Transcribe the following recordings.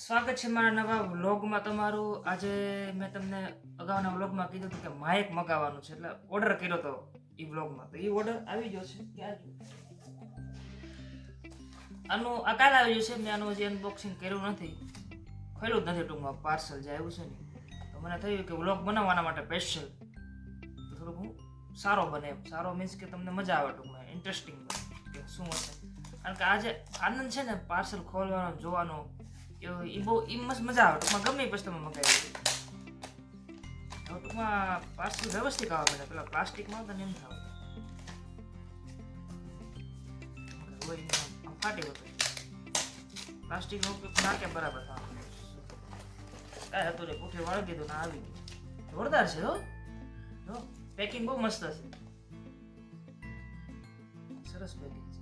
સ્વાગત છે મારા નવા વ્લોગમાં તમારું. આજે મેં તમને અગાઉના વ્લોગમાં કીધું હતું કે માઇક મગાવવાનું છે, એટલે ઓર્ડર કર્યો હતો એ વ્લોગમાં. તો એ ઓર્ડર આવી ગયો છે. ક્યાં આનું આ કાલે આવી ગયું છે. મેં આનું હજી અનબોક્સિંગ કર્યું નથી, ખોલ્યું જ નથી. ટૂંકમાં પાર્સલ જે આવ્યું છે ને, તો મને થયું કે વ્લોગ બનાવવાના માટે સ્પેશિયલ તો થોડુંક હું સારો બને. સારો મીન્સ કે તમને મજા આવે, ટૂંકમાં ઇન્ટરેસ્ટિંગ બને કે શું હશે. કારણ કે આજે આનંદ છે ને પાર્સલ ખોલવાનો જોવાનો, એ બહુ મસ્ત મજા આવે. ટૂંકમાં ગમે પછી તમે મગાવી હવે ટૂંકમાં પાર્સલ વ્યવસ્થિત આવે. મને પેલા પ્લાસ્ટિકમાં આવતા ને એમ થાય ફાટી ગયો. પ્લાસ્ટિકનો ઉપયોગ નાખે બરાબર થાય કાંઈ હતું નહીં. પુઠે વાળી દીધું ને આવી ગયું. જોરદાર છે હો. જો પેકિંગ બહુ મસ્ત છે, સરસ પેકિંગ છે.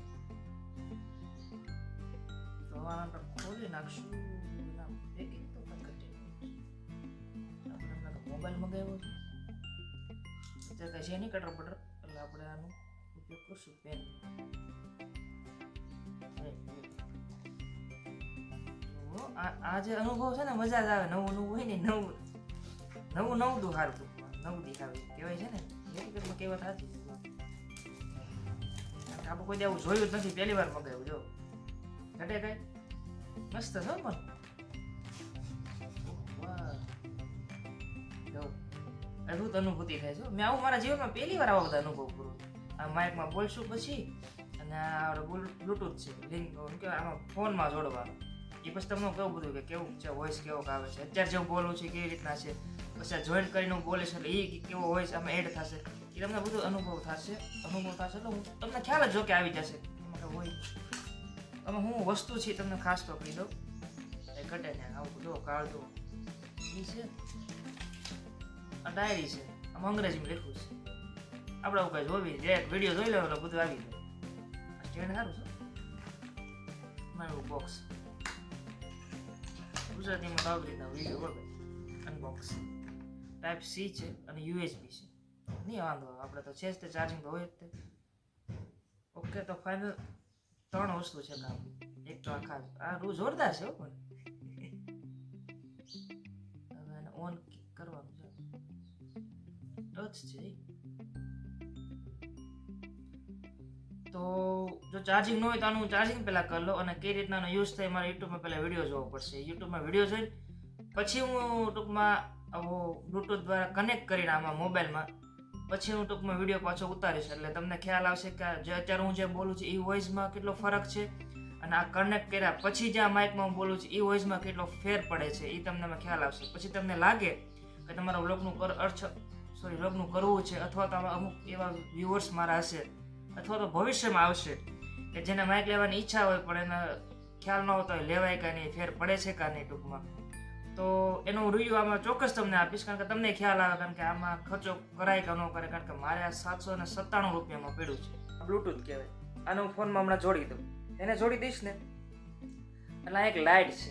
તો આને ખોલી નાખશું. પેકિંગ તો મોબાઈલ મગાવ્યો છે, અત્યારે કઈ છે નહીં કટર પટર, એટલે આપણે આનો ઉપયોગ કરશું. પેન આ જે અનુભવ છે ને મજા જ આવે. નવું નવું હોય ને નવું દું સારું, નવું દેખાવે કહેવાય છે ને. હકીકતમાં કહેવત સાચી છે. આપણે કોઈ આવું જોયું જ નથી, પહેલી વાર મગાવ્યું. જો ઘટે કઈ મસ્ત છે પણ અદભુત અનુભૂતિ થાય છે. મેં આવું મારા જીવનમાં પહેલી વાર આવા બધા અનુભવ કરું. આ માઇકમાં બોલશું પછી, અને આ બ્લૂટૂથ છે લિંક કે આમાં ફોનમાં જોડવાનું. એ પછી તમને કેવું બધું કે કેવું છે, વોઇસ કેવો આવે છે, અત્યારે જેવું બોલવું છે કેવી રીતના છે, પછી આ જોઈન્ટ કરીને હું બોલીશ એટલે એ કેવો વોઇસ આમાં એડ થશે, એ તમને બધું અનુભવ થશે. એટલે હું તમને ખ્યાલ જ જો કે આવી જશે હોય. તમે હું વસ્તુ છે તમને ખાસ તો કહી દઉં. એ ઘટે ને આવું જો કાઢું એ છે, આ ડાયરી છે, આમાં અંગ્રેજીમાં લખ્યું છે. આપણે આવું કઈ જોવી ડાયરેક્ટ વિડીયો જોઈ લો એટલે બધું આવી જાય. સ્ટેન્ડ સારું છે, મારું બોક્સ ગુજરાતીમાં તો આવી રીતના વિડીયો વગર અનબોક્સ. ટાઈપ સી છે અને યુએસબી છે. નહીં વાંધો, આપણે તો છે જ તે, ચાર્જિંગ તો હોય જ તે. ઓકે, તો ફાઇનલ 3 વસ્તુ છે કામ. એક તો આખા આ રૂ જોરદાર છે પણ હવે એને ઓન કરવાનું છે. ટચ છે તો જો ચાર્જિંગ ન હોય તો આનું ચાર્જિંગ પહેલાં કરી લો. અને કઈ રીતના યુઝ થાય મારે યુટ્યુબમાં પહેલાં વિડીયો જોવો પડશે. યુટ્યુબમાં વિડીયો જોઈને પછી હું ટૂંકમાં આવો બ્લૂટૂથ દ્વારા કનેક્ટ કરીને આમાં મોબાઈલમાં પછી હું ટૂંકમાં વિડીયો પાછો ઉતારીશ. એટલે તમને ખ્યાલ આવશે કે જે અત્યારે હું જે બોલું છું એ વોઇસમાં કેટલો ફરક છે, અને આ કનેક્ટ કર્યા પછી જે આ માઇકમાં હું બોલું છું એ વોઇસમાં કેટલો ફેર પડે છે એ તમને ખ્યાલ આવશે. પછી તમને લાગે કે તમારા વ્લોગનું વ્લોગનું કરવું છે, અથવા તો અમુક એવા વ્યુઅર્સ મારા હશે અથવા તો ભવિષ્યમાં આવશે કે જેને માઇક લેવાની ઈચ્છા હોય પણ એને ખ્યાલ ન હોતો હોય લેવાય કે નહીં, ફેર પડે છે કે નહીં ટૂંકમાં, તો એનો રિવ્યૂ આમાં ચોક્કસ તમને આપીશ. કારણ કે તમને ખ્યાલ આવે કારણ કે આમાં ખર્ચો કરાય કે ન કરે. કારણ કે મારે આ 797 રૂપિયામાં પડ્યું છે. બ્લૂટૂથ કહેવાય. આને હું ફોનમાં હમણાં જોડી દઉં. એને જોડી દઈશ ને એટલે આ એક લાઇટ છે,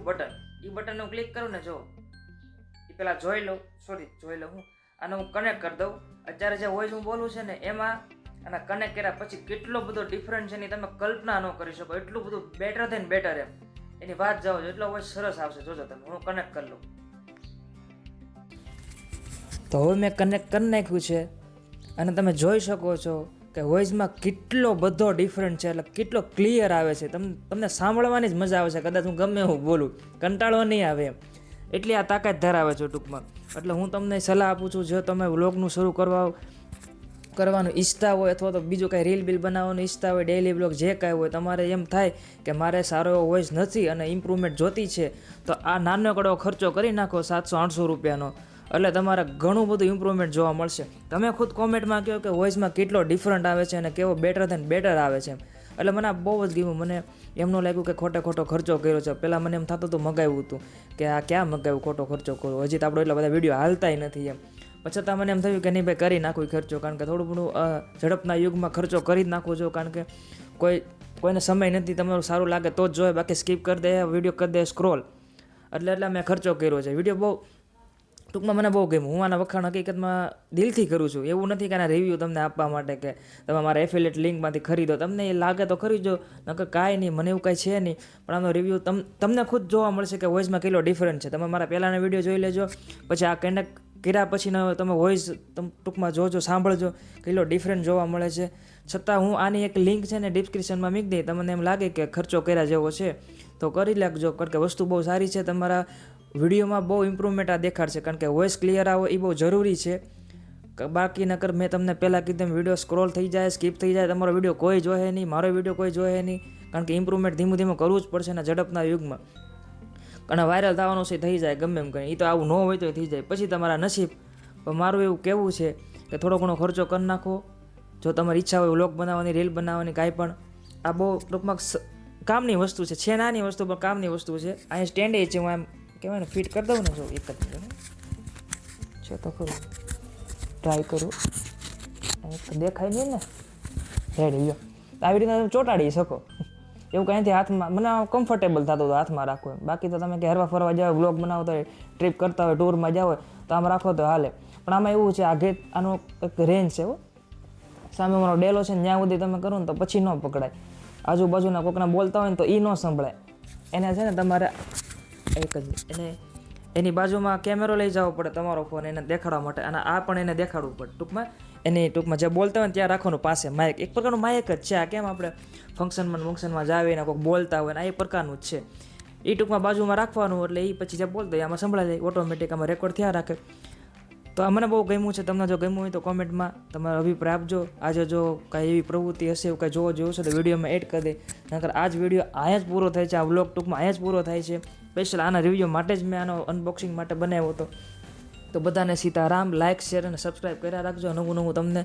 બટન. એ બટન હું ક્લિક કરું ને, જો એ પેલા જોઈ લઉં હું આને હું કનેક્ટ કરી દઉં. અત્યારે જે વોઇસ હું બોલું છે ને એમાં અને કનેક્ટ કર્યા પછી કેટલો બધો ડિફરન્સ છે એની તમે કલ્પના ન કરી શકો. એટલું બધું બેટર ધેન બેટર એમ એની વાત જાઓ છો, એટલો વોઇસ સરસ આવશે. જોજો તમે, હું કનેક્ટ કરી લઉં. તો હવે મેં કનેક્ટ કરી નાખ્યું છે અને તમે જોઈ શકો છો કે વોઇસમાં કેટલો બધો ડિફરન્ટ છે, એટલે કેટલો ક્લિયર આવે છે. તમને સાંભળવાની જ મજા આવે છે. કદાચ હું ગમે એવું બોલું કંટાળો નહીં આવે એમ, એટલી આ તાકાત ધરાવે છે ટૂંકમાં. એટલે હું તમને સલાહ આપું છું, જો તમે વ્લોગનું શરૂ કરવાનું ઈચ્છતા હોય અથવા તો બીજું કાંઈ રીલ બિલ બનાવવાનું ઈચ્છતા હોય, ડેઈલી બ્લોગ જે કાંઈ હોય, તમારે એમ થાય કે મારે સારો એવો વોઇસ નથી અને ઇમ્પ્રુવમેન્ટ જોતી છે, તો આ નાનો કડો ખર્ચો કરી નાખો 700-800 રૂપિયાનો. એટલે તમારે ઘણું બધું ઇમ્પ્રુવમેન્ટ જોવા મળશે. તમે ખુદ કોમેન્ટમાં કહો કે વોઇસમાં કેટલો ડિફરન્ટ આવે છે અને કેવો બેટર ધેન બેટર આવે છે. એટલે મને આ બહુ જ ગમ્યું. મને એમ ન લાગ્યું કે ખોટો ખર્ચો કર્યો છે. પહેલાં મને એમ થતું હતું મગાવ્યું હતું કે આ ક્યાં મગાવ્યું, ખોટો ખર્ચો કરો. હજી તો આપણે એટલા બધા વિડીયો હાલતાય નથી એમ. પછી તો મને એમ થયું કે નહીં ભાઈ, કરી નાખું ખર્ચો. કારણ કે થોડું ઘણું ઝડપના યુગમાં ખર્ચો કરી જ નાખવો જોઈએ. કારણ કે કોઈને સમય નથી, તમારું સારું લાગે તો જ જોઈએ, બાકી સ્કીપ કરી દે, વિડીયો કરી દે સ્ક્રોલ. એટલે મેં ખર્ચો કર્યો છે. વિડીયો બહુ ટૂંકમાં મને બહુ ગમ્યું. હું આના વખાણ હકીકતમાં દિલથી કરું છું. એવું નથી કે આના રિવ્યૂ તમને આપવા માટે કે તમે મારા એફિલિએટ લિંકમાંથી ખરીદો. તમને એ લાગે તો ખરીદજો, નકર કાંઈ નહીં, મને એવું કાંઈ છે નહીં. પણ આનો રિવ્યૂ તમને ખુદ જોવા મળશે કે વોઇસમાં કેટલો ડિફરન્ટ છે. તમે મારા પહેલાંના વિડીયો જોઈ લેજો, પછી આ કનેક્ટ કર્યા પછીનો તમે વોઇસ ટૂંકમાં જોજો, સાંભળજો, કેટલો ડિફરન્ટ જોવા મળે છે. છતાં હું આની એક લિંક છે ને ડિસ્ક્રિપ્શનમાં મૂકી દઈ. તમને એમ લાગે કે ખર્ચો કર્યા જેવો છે તો કરી લાગજો, કારણ કે વસ્તુ બહુ સારી છે. તમારા વિડીયોમાં બહુ ઇમ્પ્રુવમેન્ટ આ દેખાડશે, કારણ કે વોઇસ ક્લિયર આવો એ બહુ જરૂરી છે. બાકી નકર મેં તમને પહેલાં કીધું વિડીયો સ્ક્રોલ થઈ જાય, સ્કીપ થઈ જાય, તમારો વિડીયો કોઈ જોહે નહીં, મારો વિડીયો કોઈ જોહે નહીં. કારણ કે ઇમ્પ્રુવમેન્ટ ધીમું ધીમું કરવું જ પડશે ને ઝડપના યુગમાં. અને વાયરલ થવાનું છે થઈ જાય ગમે એમ કરીને, એ તો આવું ન હોય તો થઈ જાય, પછી તમારા નસીબ. પણ મારું એવું કહેવું છે કે થોડો ઘણો ખર્ચો કરી નાખો. જો તમારી ઈચ્છા હોય વ્લોગ બનાવવાની, રીલ બનાવવાની, કાંઈ પણ, આ બહુ ટૂંકમાં કામની વસ્તુ છે નાની વસ્તુ પણ કામની વસ્તુ છે. અહીંયા સ્ટેન્ડ છે, હું એમ કહેવાય ને ફિટ કરી દઉં ને, જો એક જ છે તો ખરું, ટ્રાય કરું, દેખાય નહીં ને, રેડી ગયો. આવી રીતના તમે ચોંટાડી શકો. એવું કંઈથી હાથમાં મને કમ્ફર્ટેબલ થતું હતું હાથમાં રાખવું. બાકી તો તમે કે હરવા ફરવા જાઓ, વ્લોગ બનાવતા હોય, ટ્રીપ કરતા હોય, ટૂરમાં જાઓ તો આમ રાખો તો હાલે. પણ આમાં એવું છે, આ આનો એક રેન્જ છે. સામે મારો ડેલો છે ને, ત્યાં સુધી તમે કરો ને તો પછી ન પકડાય. આજુબાજુના કોકના બોલતા હોય ને તો એ ન સંભળાય. એને છે ને તમારે એક જ એની બાજુમાં કેમેરો લઈ જવો પડે તમારો ફોન એને દેખાડવા માટે, અને આ પણ એને દેખાડવું પડે. ટૂંકમાં જે બોલતા હોય ને ત્યાં રાખવાનું પાસે માઇક. એક પ્રકારનું માઇક જ છે આ. કેમ આપણે ફંક્શનમાં જાવીને કોઈક બોલતા હોય ને આ એ પ્રકારનું જ છે. એ ટૂંકમાં બાજુમાં રાખવાનું, એટલે એ પછી જે બોલતા હોય આમાં સંભળાઈ જાય, ઓટોમેટિક આમાં રેકોર્ડ થયા રાખે. તો આ મને બહુ ગમ્યું છે. તમને જો ગમ્યું હોય તો કોમેન્ટમાં તમારો અભિપ્રાય આપજો. આજે જો કાંઈ એવી પ્રવૃત્તિ હશે, એવું કાંઈ જોવો જોયું છે તો વિડીયોમાં એડ કરી દે. નકર આ જ વિડીયો અહીંયા જ પૂરો થાય છે, આ વ્લોગ ટૂંકમાં અહીંયા જ પૂરો થાય છે. સ્પેશિયલ આના રિવ્યૂ માટે જ મેં આનો અનબોક્સિંગ માટે બનાવ્યો હતો. તો બધાને સીતારામ. લાઇક, શેર અને સબસ્ક્રાઈબ કર્યા રાખજો. નવું તમને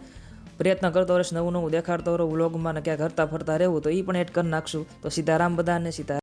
પ્રયત્ન કરતો રહીશ, નવું દેખાડતો રહું વ્લોગમાં ને ક્યાંક હરતા ફરતા રહેવું, તો એ પણ એડ કરી નાખશું. તો સીતારામ બધાને, સીતારામ.